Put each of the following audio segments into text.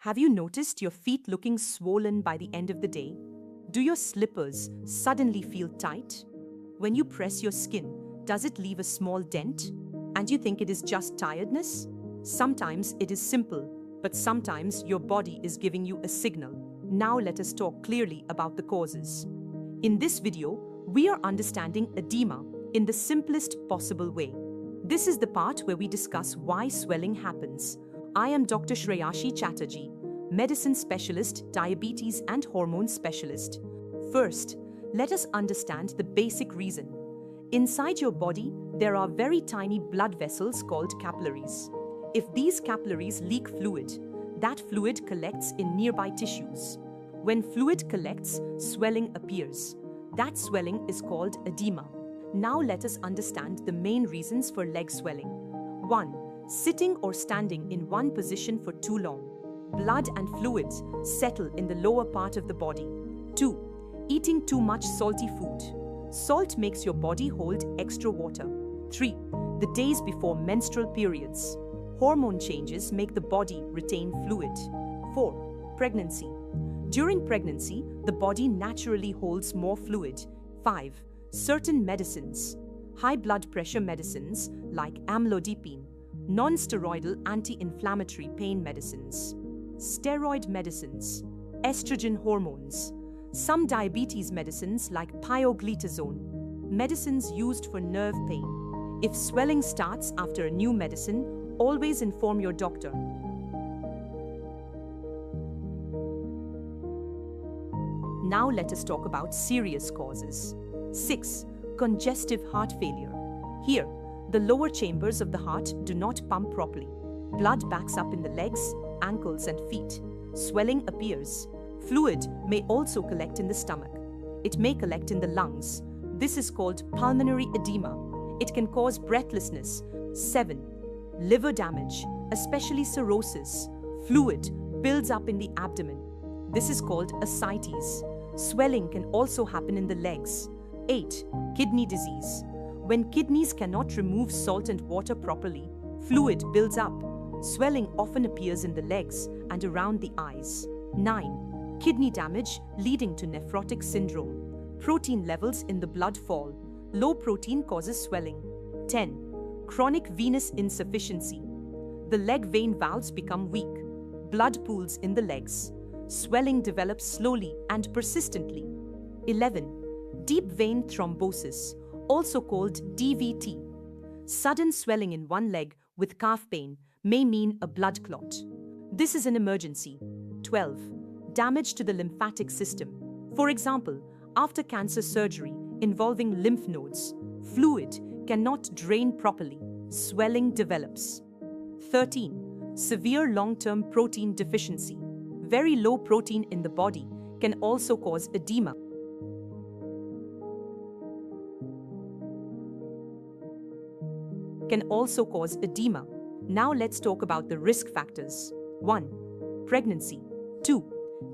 Have you noticed your feet looking swollen by the end of the day? Do your slippers suddenly feel tight? When you press your skin, does it leave a small dent? And you think it is just tiredness? Sometimes it is simple, but sometimes your body is giving you a signal. Now let us talk clearly about the causes. In this video, we are understanding edema in the simplest possible way. This is the part where we discuss why swelling happens. I am Dr. Shreyashi Chatterjee, medicine specialist, diabetes and hormone specialist. First, let us understand the basic reason. Inside your body, there are very tiny blood vessels called capillaries. If these capillaries leak fluid, that fluid collects in nearby tissues. When fluid collects, swelling appears. That swelling is called edema. Now let us understand the main reasons for leg swelling. 1. Sitting or standing in one position for too long. Blood and fluids settle in the lower part of the body. 2. Eating too much salty food. Salt makes your body hold extra water. 3. The days before menstrual periods. Hormone changes make the body retain fluid. 4. Pregnancy. During pregnancy, the body naturally holds more fluid. 5. Certain medicines. High blood pressure medicines like amlodipine. Non-steroidal anti-inflammatory pain medicines. Steroid medicines. Estrogen hormones. Some diabetes medicines like pioglitazone. Medicines used for nerve pain. If swelling starts after a new medicine, always inform your doctor. Now let us talk about serious causes. 6. Congestive heart failure. Here, the lower chambers of the heart do not pump properly. Blood backs up in the legs, ankles and feet. Swelling appears. Fluid may also collect in the stomach. It may collect in the lungs. This is called pulmonary edema. It can cause breathlessness. 7. Liver damage, especially cirrhosis. Fluid builds up in the abdomen. This is called ascites. Swelling can also happen in the legs. 8. Kidney disease. When kidneys cannot remove salt and water properly, fluid builds up. Swelling often appears in the legs and around the eyes. 9. Kidney damage leading to nephrotic syndrome. Protein levels in the blood fall. Low protein causes swelling. 10. Chronic venous insufficiency. The leg vein valves become weak. Blood pools in the legs. Swelling develops slowly and persistently. 11. Deep vein thrombosis, also called DVT. Sudden swelling in one leg with calf pain may mean a blood clot. This is an emergency. 12. Damage to the lymphatic system. For example, after cancer surgery involving lymph nodes, fluid cannot drain properly. Swelling develops. 13. Severe long-term protein deficiency. Very low protein in the body can also cause edema. Now let's talk about the risk factors. 1. Pregnancy. 2.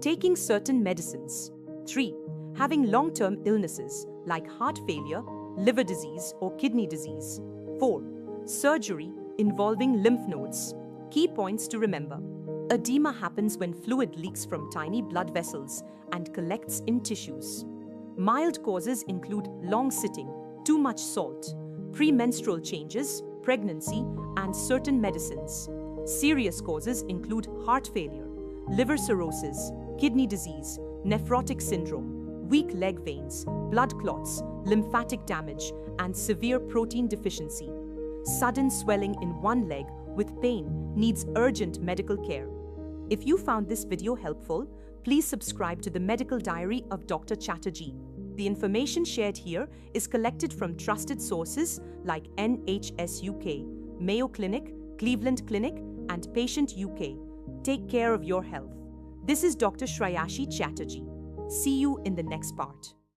Taking certain medicines. 3. Having long-term illnesses like heart failure, liver disease or kidney disease. 4. Surgery involving lymph nodes. Key points to remember. Edema happens when fluid leaks from tiny blood vessels and collects in tissues. Mild causes include long sitting, too much salt, premenstrual changes, pregnancy, and certain medicines. Serious causes include heart failure, liver cirrhosis, kidney disease, nephrotic syndrome, weak leg veins, blood clots, lymphatic damage, and severe protein deficiency. Sudden swelling in one leg with pain needs urgent medical care. If you found this video helpful, please subscribe to the Medical Diary of Dr. Chatterjee. The information shared here is collected from trusted sources like NHS UK, Mayo Clinic, Cleveland Clinic, and Patient UK. Take care of your health. This is Dr. Shreyashi Chatterjee. See you in the next part.